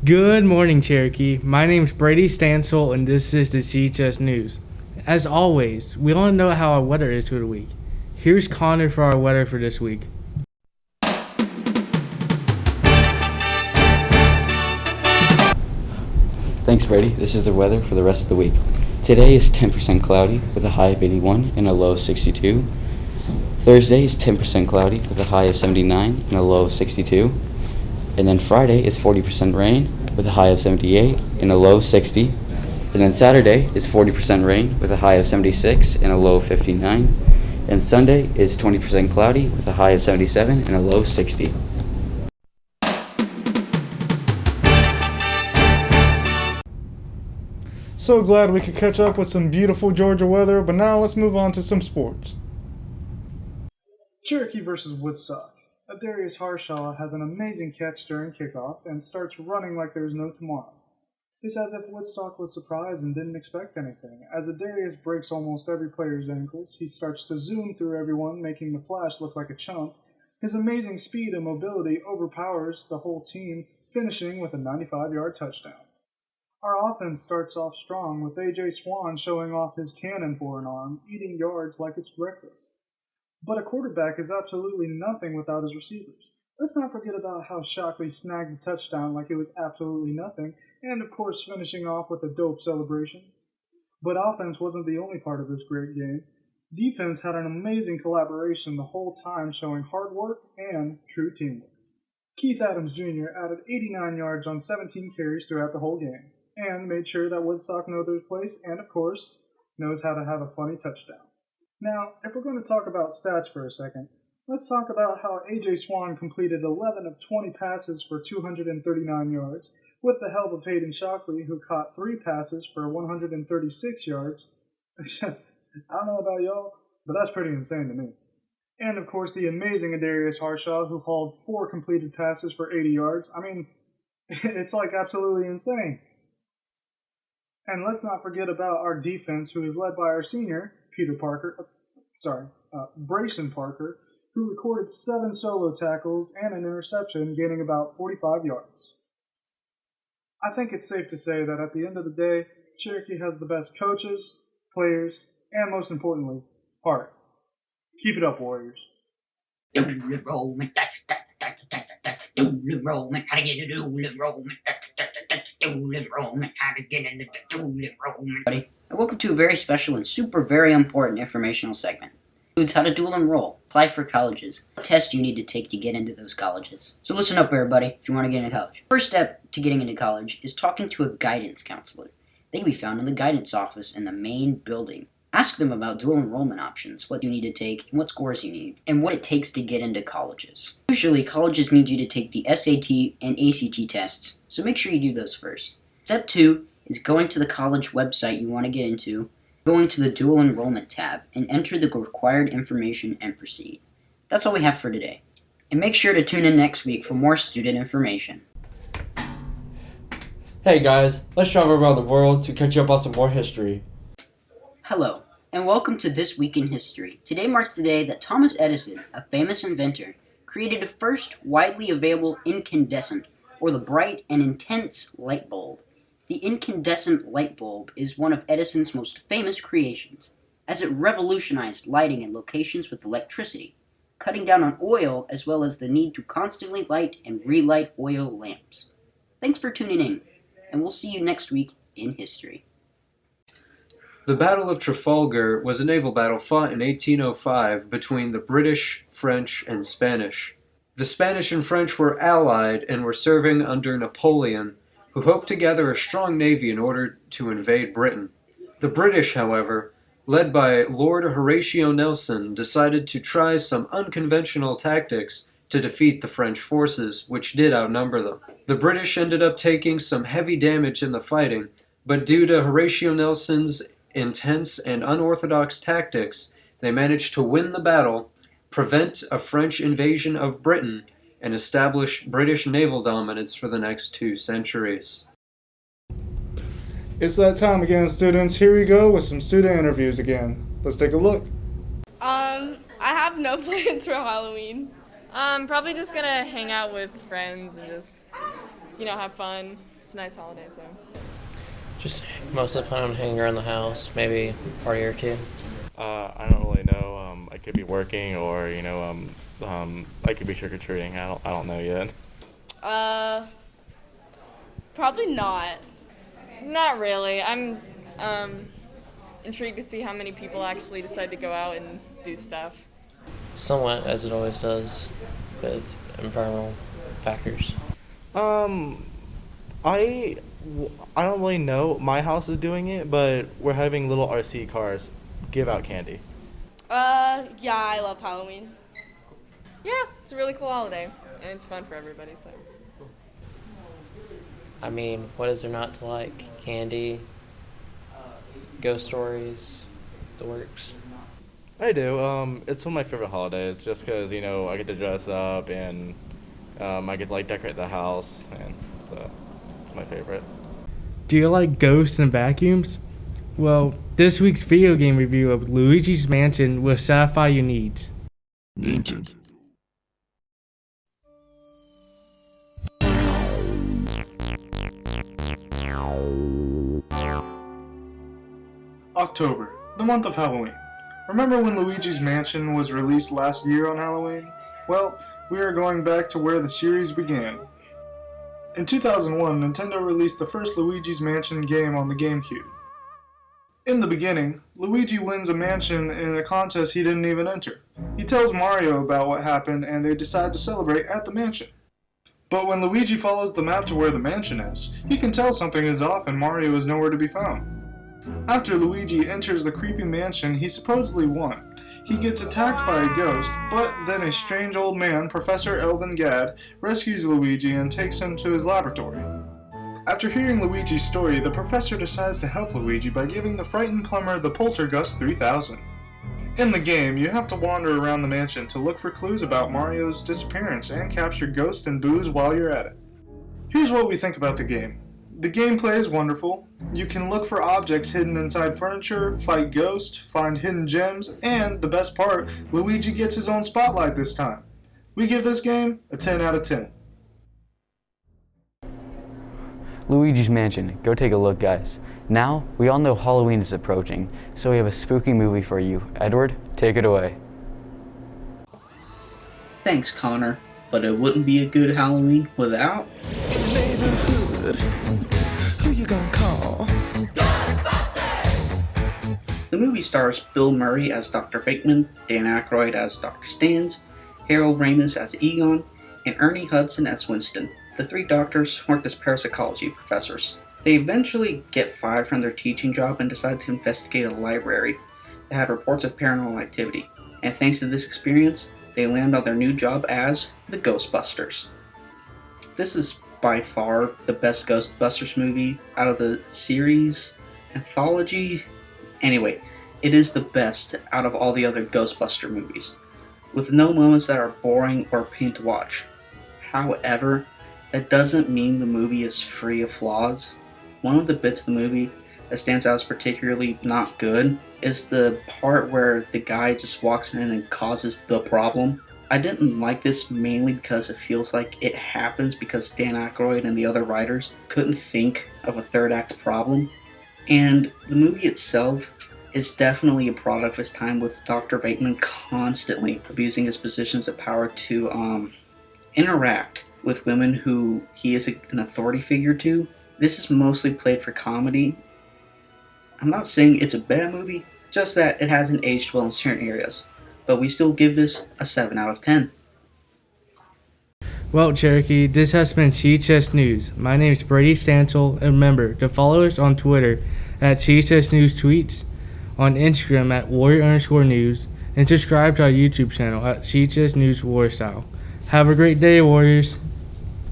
Good morning, Cherokee. My name's Brady Stansel, and this is the CHS News. As always, we want to know how our weather is for the week. Here's Connor for our weather for this week. Thanks, Brady. This is the weather for the rest of the week. Today is 10% cloudy with a high of 81 and a low of 62. Thursday is 10% cloudy with a high of 79 and a low of 62. And then Friday is 40% rain with a high of 78 and a low of 60. And then Saturday is 40% rain with a high of 76 and a low of 59. And Sunday is 20% cloudy with a high of 77 and a low of 60. So glad we could catch up with some beautiful Georgia weather, but now let's move on to some sports. Cherokee versus Woodstock. Adarius Harshaw has an amazing catch during kickoff and starts running like there is no tomorrow. It's as if Woodstock was surprised and didn't expect anything. As Adarius breaks almost every player's ankles, he starts to zoom through everyone, making the Flash look like a chump. His amazing speed and mobility overpowers the whole team, finishing with a 95-yard touchdown. Our offense starts off strong, with A.J. Swan showing off his cannon for an arm, eating yards like it's breakfast. But a quarterback is absolutely nothing without his receivers. Let's not forget about how Shockley snagged the touchdown like it was absolutely nothing, and of course finishing off with a dope celebration. But offense wasn't the only part of this great game. Defense had an amazing collaboration the whole time, showing hard work and true teamwork. Keith Adams Jr. added 89 yards on 17 carries throughout the whole game, and made sure that Woodstock knows their place and, of course, knows how to have a funny touchdown. Now, if we're going to talk about stats for a second, let's talk about how A.J. Swan completed 11 of 20 passes for 239 yards, with the help of Hayden Shockley, who caught 3 passes for 136 yards. I don't know about y'all, but that's pretty insane to me. And, of course, the amazing Adarius Harshaw, who hauled 4 completed passes for 80 yards. I mean, it's like absolutely insane. And let's not forget about our defense, who is led by our senior, Brayson Parker, who recorded 7 solo tackles and an interception, gaining about 45 yards. I think it's safe to say that at the end of the day, Cherokee has the best coaches, players, and most importantly, heart. Keep it up, Warriors. Enrollment, how to get into enrollment, how to get into enrollment. And welcome to a very special and very important informational segment. It includes how to dual enroll, apply for colleges, what tests you need to take to get into those colleges. So listen up, everybody, if you want to get into college. First step to getting into college is talking to a guidance counselor. They can be found in the guidance office in the main building. Ask them about dual enrollment options, what you need to take, and what scores you need, and what it takes to get into colleges. Usually, colleges need you to take the SAT and ACT tests, so make sure you do those first. Step 2 is going to the college website you want to get into, going to the dual enrollment tab, and enter the required information and proceed. That's all we have for today. And make sure to tune in next week for more student information. Hey guys, let's travel around the world to catch up on some more history. Hello, and welcome to This Week in History. Today marks the day that Thomas Edison, a famous inventor, created the first widely available incandescent, or the bright and intense light bulb. The incandescent light bulb is one of Edison's most famous creations, as it revolutionized lighting in locations with electricity, cutting down on oil as well as the need to constantly light and relight oil lamps. Thanks for tuning in, and we'll see you next week in history. The Battle of Trafalgar was a naval battle fought in 1805 between the British, French, and Spanish. The Spanish and French were allied and were serving under Napoleon, who hoped to gather a strong navy in order to invade Britain. The British, however, led by Lord Horatio Nelson, decided to try some unconventional tactics to defeat the French forces, which did outnumber them. The British ended up taking some heavy damage in the fighting, but due to Horatio Nelson's intense and unorthodox tactics, they managed to win the battle, prevent a French invasion of Britain, and establish British naval dominance for the next 2 centuries. It's that time again, students. Here we go with some student interviews again. Let's take a look. I have no plans for Halloween. Probably just gonna hang out with friends and just, have fun, a nice holiday, so. Just mostly plan on hanging around the house, maybe party or two. I don't really know. I could be working, or I could be trick or treating. I don't know yet. Probably not. Not really. I'm intrigued to see how many people actually decide to go out and do stuff. Somewhat, as it always does, with environmental factors. I don't really know. My house is doing it, but we're having little RC cars give out candy. Yeah, I love Halloween. Yeah, it's a really cool holiday, and it's fun for everybody, so. I mean, what is there not to like? Candy, ghost stories, the works. I do. It's one of my favorite holidays, just because I get to dress up and I get to decorate the house, and so it's my favorite. Do you like ghosts and vacuums? Well, this week's video game review of Luigi's Mansion will satisfy your needs. Nintendo. October, the month of Halloween. Remember when Luigi's Mansion was released last year on Halloween? Well, we are going back to where the series began. In 2001, Nintendo released the first Luigi's Mansion game on the GameCube. In the beginning, Luigi wins a mansion in a contest he didn't even enter. He tells Mario about what happened and they decide to celebrate at the mansion. But when Luigi follows the map to where the mansion is, he can tell something is off and Mario is nowhere to be found. After Luigi enters the creepy mansion he supposedly won, he gets attacked by a ghost, but then a strange old man, Professor Elvin Gadd, rescues Luigi and takes him to his laboratory. After hearing Luigi's story, the professor decides to help Luigi by giving the frightened plumber the Poltergust 3000. In the game, you have to wander around the mansion to look for clues about Mario's disappearance and capture Ghost and Booze while you're at it. Here's what we think about the game. The gameplay is wonderful. You can look for objects hidden inside furniture, fight ghosts, find hidden gems, and, the best part, Luigi gets his own spotlight this time. We give this game a 10 out of 10. Luigi's Mansion. Go take a look, guys. Now, we all know Halloween is approaching, so we have a spooky movie for you. Edward, take it away. Thanks, Connor. But it wouldn't be a good Halloween without... Who you gonna call? The movie stars Bill Murray as Dr. Fakeman, Dan Aykroyd as Dr. Stans, Harold Ramis as Egon, and Ernie Hudson as Winston. The three doctors worked as parapsychology professors. They eventually get fired from their teaching job and decide to investigate a library that had reports of paranormal activity. And thanks to this experience, they land on their new job as the Ghostbusters. This is by far the best Ghostbusters movie out of the series, anthology. Anyway, it is the best out of all the other Ghostbuster movies, with no moments that are boring or pain to watch. However, that doesn't mean the movie is free of flaws. One of the bits of the movie that stands out as particularly not good is the part where the guy just walks in and causes the problem. I didn't like this mainly because it feels like it happens because Dan Aykroyd and the other writers couldn't think of a third act problem. And the movie itself is definitely a product of its time, with Dr. Bateman constantly abusing his positions of power to interact with women who he is an authority figure to. This is mostly played for comedy. I'm not saying it's a bad movie, just that it hasn't aged well in certain areas. But we still give this a 7 out of 10. Well, Cherokee, this has been CHS News. My name is Brady Stansel, and remember to follow us on Twitter at CHS News Tweets, on Instagram at Warrior_News, and subscribe to our YouTube channel at CHS News Warrior Style. Have a great day, Warriors.